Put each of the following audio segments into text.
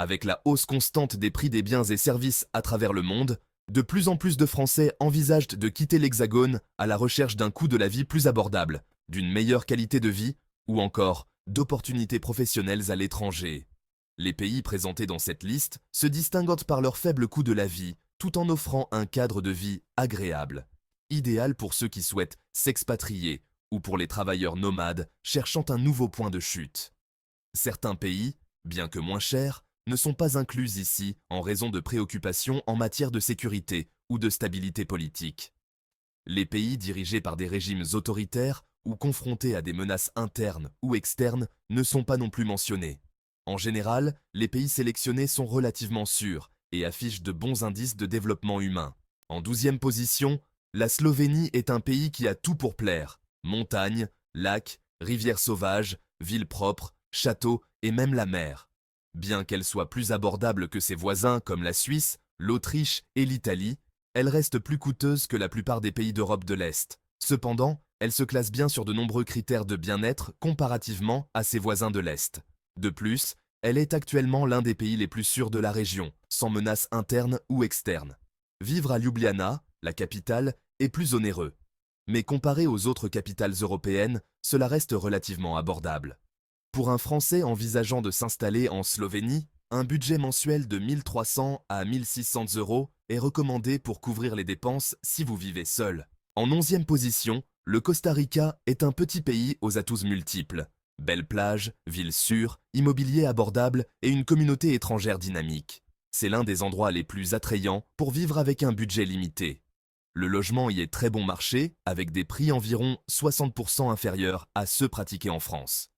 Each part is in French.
Avec la hausse constante des prix des biens et services à travers le monde, de plus en plus de Français envisagent de quitter l'Hexagone à la recherche d'un coût de la vie plus abordable, d'une meilleure qualité de vie ou encore d'opportunités professionnelles à l'étranger. Les pays présentés dans cette liste se distinguent par leur faible coût de la vie, tout en offrant un cadre de vie agréable, idéal pour ceux qui souhaitent s'expatrier ou pour les travailleurs nomades cherchant un nouveau point de chute. Certains pays, bien que moins chers, ne sont pas inclus ici en raison de préoccupations en matière de sécurité ou de stabilité politique. Les pays dirigés par des régimes autoritaires ou confrontés à des menaces internes ou externes ne sont pas non plus mentionnés. En général, les pays sélectionnés sont relativement sûrs et affichent de bons indices de développement humain. En 12e position, la Slovénie est un pays qui a tout pour plaire. Montagnes, lacs, rivières sauvages, villes propres, châteaux et même la mer. Bien qu'elle soit plus abordable que ses voisins comme la Suisse, l'Autriche et l'Italie, elle reste plus coûteuse que la plupart des pays d'Europe de l'Est. Cependant, elle se classe bien sur de nombreux critères de bien-être comparativement à ses voisins de l'Est. De plus, elle est actuellement l'un des pays les plus sûrs de la région, sans menaces internes ou externes. Vivre à Ljubljana, la capitale, est plus onéreux. Mais comparé aux autres capitales européennes, cela reste relativement abordable. Pour un Français envisageant de s'installer en Slovénie, un budget mensuel de 1300 à 1600 € est recommandé pour couvrir les dépenses si vous vivez seul. En 11e position, le Costa Rica est un petit pays aux atouts multiples. Belles plages, villes sûres, immobilier abordable et une communauté étrangère dynamique. C'est l'un des endroits les plus attrayants pour vivre avec un budget limité. Le logement y est très bon marché, avec des prix environ 60% inférieurs à ceux pratiqués en France.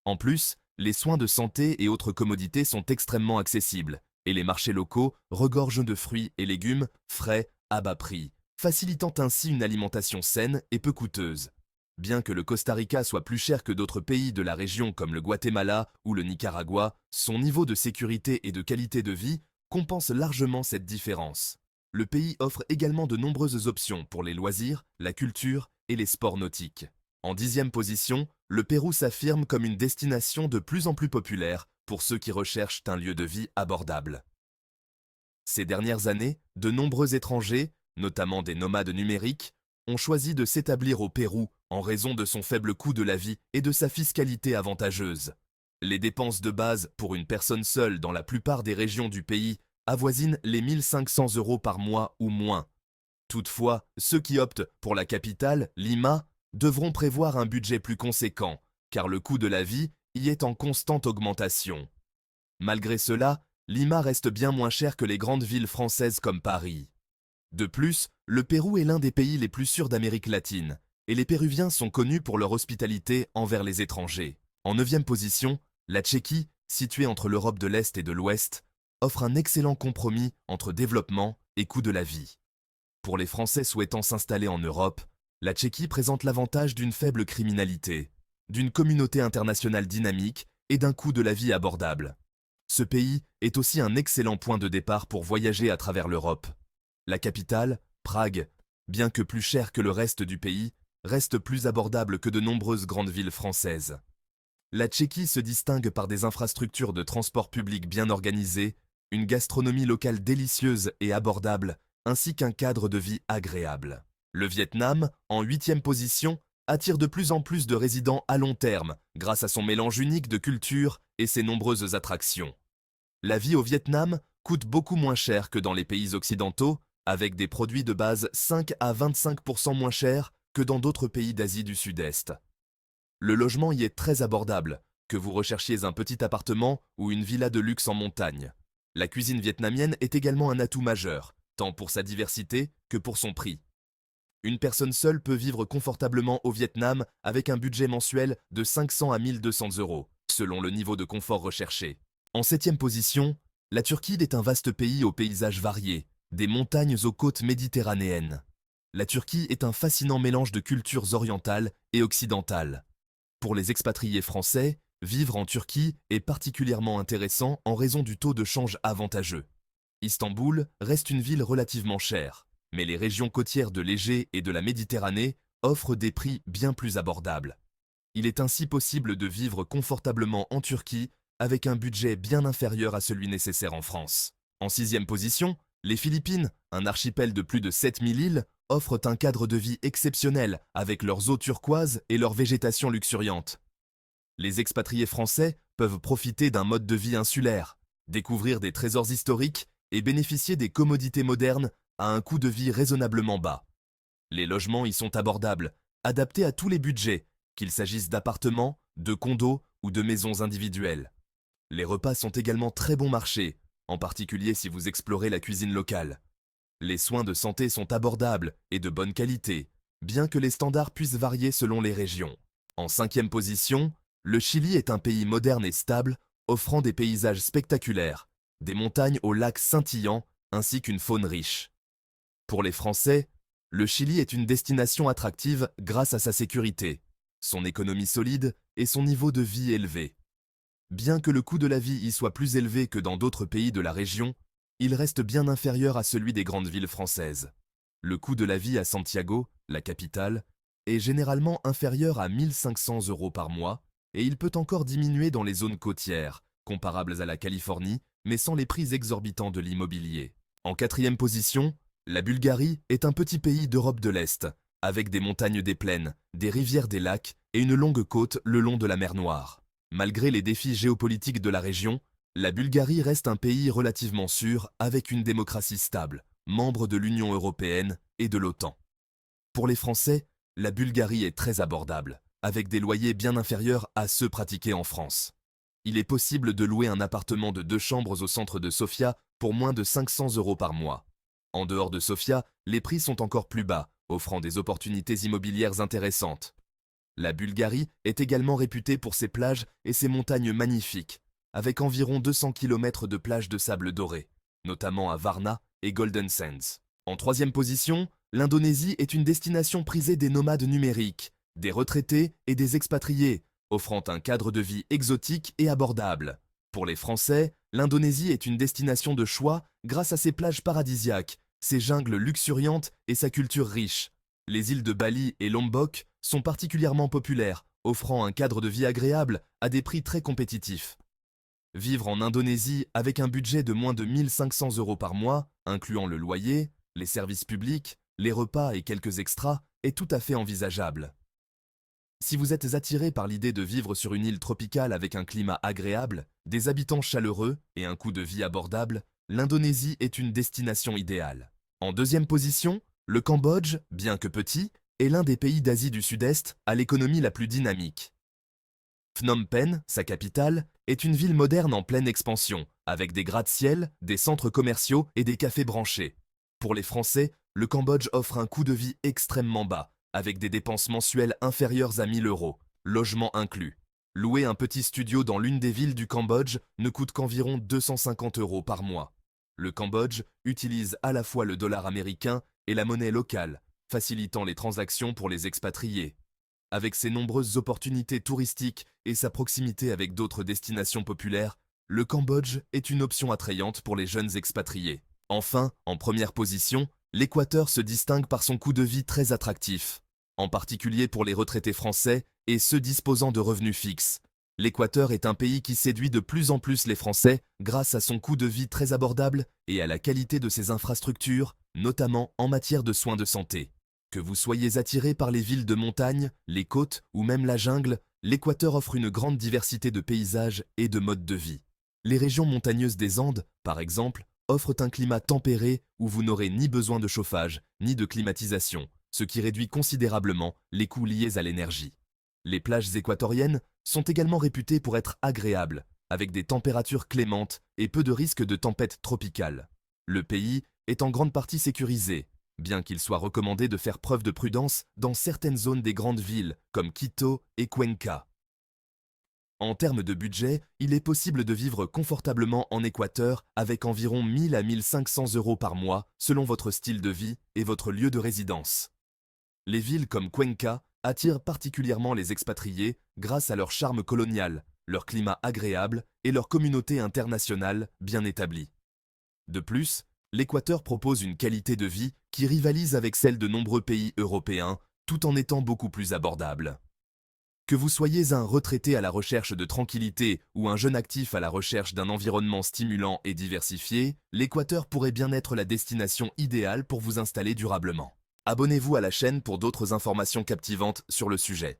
En plus, les soins de santé et autres commodités sont extrêmement accessibles, et les marchés locaux regorgent de fruits et légumes frais à bas prix, facilitant ainsi une alimentation saine et peu coûteuse. Bien que le Costa Rica soit plus cher que d'autres pays de la région comme le Guatemala ou le Nicaragua, son niveau de sécurité et de qualité de vie compense largement cette différence. Le pays offre également de nombreuses options pour les loisirs, la culture et les sports nautiques. En 10e position, le Pérou s'affirme comme une destination de plus en plus populaire pour ceux qui recherchent un lieu de vie abordable. Ces dernières années, de nombreux étrangers, notamment des nomades numériques, ont choisi de s'établir au Pérou en raison de son faible coût de la vie et de sa fiscalité avantageuse. Les dépenses de base pour une personne seule dans la plupart des régions du pays avoisinent les 1500 € par mois ou moins. Toutefois, ceux qui optent pour la capitale, Lima, devront prévoir un budget plus conséquent, car le coût de la vie y est en constante augmentation. Malgré cela, Lima reste bien moins cher que les grandes villes françaises comme Paris. De plus, le Pérou est l'un des pays les plus sûrs d'Amérique latine, et les Péruviens sont connus pour leur hospitalité envers les étrangers. En 9e position, la Tchéquie, située entre l'Europe de l'Est et de l'Ouest, offre un excellent compromis entre développement et coût de la vie. Pour les Français souhaitant s'installer en Europe, la Tchéquie présente l'avantage d'une faible criminalité, d'une communauté internationale dynamique et d'un coût de la vie abordable. Ce pays est aussi un excellent point de départ pour voyager à travers l'Europe. La capitale, Prague, bien que plus chère que le reste du pays, reste plus abordable que de nombreuses grandes villes françaises. La Tchéquie se distingue par des infrastructures de transport public bien organisées, une gastronomie locale délicieuse et abordable, ainsi qu'un cadre de vie agréable. Le Vietnam, en 8e position, attire de plus en plus de résidents à long terme grâce à son mélange unique de culture et ses nombreuses attractions. La vie au Vietnam coûte beaucoup moins cher que dans les pays occidentaux, avec des produits de base 5 à 25% moins chers que dans d'autres pays d'Asie du Sud-Est. Le logement y est très abordable, que vous recherchiez un petit appartement ou une villa de luxe en montagne. La cuisine vietnamienne est également un atout majeur, tant pour sa diversité que pour son prix. Une personne seule peut vivre confortablement au Vietnam avec un budget mensuel de 500 à 1200 €, selon le niveau de confort recherché. En 7e position, la Turquie est un vaste pays aux paysages variés, des montagnes aux côtes méditerranéennes. La Turquie est un fascinant mélange de cultures orientales et occidentales. Pour les expatriés français, vivre en Turquie est particulièrement intéressant en raison du taux de change avantageux. Istanbul reste une ville relativement chère, mais les régions côtières de l'Égée et de la Méditerranée offrent des prix bien plus abordables. Il est ainsi possible de vivre confortablement en Turquie avec un budget bien inférieur à celui nécessaire en France. En sixième position, les Philippines, un archipel de plus de 7000 îles, offrent un cadre de vie exceptionnel avec leurs eaux turquoises et leur végétation luxuriante. Les expatriés français peuvent profiter d'un mode de vie insulaire, découvrir des trésors historiques et bénéficier des commodités modernes à un coût de vie raisonnablement bas. Les logements y sont abordables, adaptés à tous les budgets, qu'il s'agisse d'appartements, de condos ou de maisons individuelles. Les repas sont également très bon marché, en particulier si vous explorez la cuisine locale. Les soins de santé sont abordables et de bonne qualité, bien que les standards puissent varier selon les régions. En cinquième position, le Chili est un pays moderne et stable, offrant des paysages spectaculaires, des montagnes aux lacs scintillants ainsi qu'une faune riche. Pour les Français, le Chili est une destination attractive grâce à sa sécurité, son économie solide et son niveau de vie élevé. Bien que le coût de la vie y soit plus élevé que dans d'autres pays de la région, il reste bien inférieur à celui des grandes villes françaises. Le coût de la vie à Santiago, la capitale, est généralement inférieur à 1500 € par mois et il peut encore diminuer dans les zones côtières, comparables à la Californie, mais sans les prix exorbitants de l'immobilier. En quatrième position, la Bulgarie est un petit pays d'Europe de l'Est, avec des montagnes des plaines, des rivières des lacs et une longue côte le long de la mer Noire. Malgré les défis géopolitiques de la région, la Bulgarie reste un pays relativement sûr avec une démocratie stable, membre de l'Union européenne et de l'OTAN. Pour les Français, la Bulgarie est très abordable, avec des loyers bien inférieurs à ceux pratiqués en France. Il est possible de louer un appartement de 2 chambres au centre de Sofia pour moins de 500 € par mois. En dehors de Sofia, les prix sont encore plus bas, offrant des opportunités immobilières intéressantes. La Bulgarie est également réputée pour ses plages et ses montagnes magnifiques, avec environ 200 km de plages de sable doré, notamment à Varna et Golden Sands. En troisième position, l'Indonésie est une destination prisée des nomades numériques, des retraités et des expatriés, offrant un cadre de vie exotique et abordable. Pour les Français, l'Indonésie est une destination de choix grâce à ses plages paradisiaques, ses jungles luxuriantes et sa culture riche. Les îles de Bali et Lombok sont particulièrement populaires, offrant un cadre de vie agréable à des prix très compétitifs. Vivre en Indonésie avec un budget de moins de 1500 € par mois, incluant le loyer, les services publics, les repas et quelques extras, est tout à fait envisageable. Si vous êtes attiré par l'idée de vivre sur une île tropicale avec un climat agréable, des habitants chaleureux et un coût de vie abordable, l'Indonésie est une destination idéale. En deuxième position, le Cambodge, bien que petit, est l'un des pays d'Asie du Sud-Est à l'économie la plus dynamique. Phnom Penh, sa capitale, est une ville moderne en pleine expansion, avec des gratte-ciel, des centres commerciaux et des cafés branchés. Pour les Français, le Cambodge offre un coût de vie extrêmement bas, avec des dépenses mensuelles inférieures à 1000 €, logement inclus. Louer un petit studio dans l'une des villes du Cambodge ne coûte qu'environ 250 € par mois. Le Cambodge utilise à la fois le dollar américain et la monnaie locale, facilitant les transactions pour les expatriés. Avec ses nombreuses opportunités touristiques et sa proximité avec d'autres destinations populaires, le Cambodge est une option attrayante pour les jeunes expatriés. Enfin, en première position, l'Équateur se distingue par son coût de vie très attractif, en particulier pour les retraités français et ceux disposant de revenus fixes. L'Équateur est un pays qui séduit de plus en plus les Français grâce à son coût de vie très abordable et à la qualité de ses infrastructures, notamment en matière de soins de santé. Que vous soyez attiré par les villes de montagne, les côtes ou même la jungle, l'Équateur offre une grande diversité de paysages et de modes de vie. Les régions montagneuses des Andes, par exemple, offrent un climat tempéré où vous n'aurez ni besoin de chauffage, ni de climatisation, ce qui réduit considérablement les coûts liés à l'énergie. Les plages équatoriennes sont également réputées pour être agréables, avec des températures clémentes et peu de risques de tempêtes tropicales. Le pays est en grande partie sécurisé, bien qu'il soit recommandé de faire preuve de prudence dans certaines zones des grandes villes, comme Quito et Cuenca. En termes de budget, il est possible de vivre confortablement en Équateur avec environ 1000 à 1500 € par mois selon votre style de vie et votre lieu de résidence. Les villes comme Cuenca attirent particulièrement les expatriés grâce à leur charme colonial, leur climat agréable et leur communauté internationale bien établie. De plus, l'Équateur propose une qualité de vie qui rivalise avec celle de nombreux pays européens tout en étant beaucoup plus abordable. Que vous soyez un retraité à la recherche de tranquillité ou un jeune actif à la recherche d'un environnement stimulant et diversifié, l'Équateur pourrait bien être la destination idéale pour vous installer durablement. Abonnez-vous à la chaîne pour d'autres informations captivantes sur le sujet.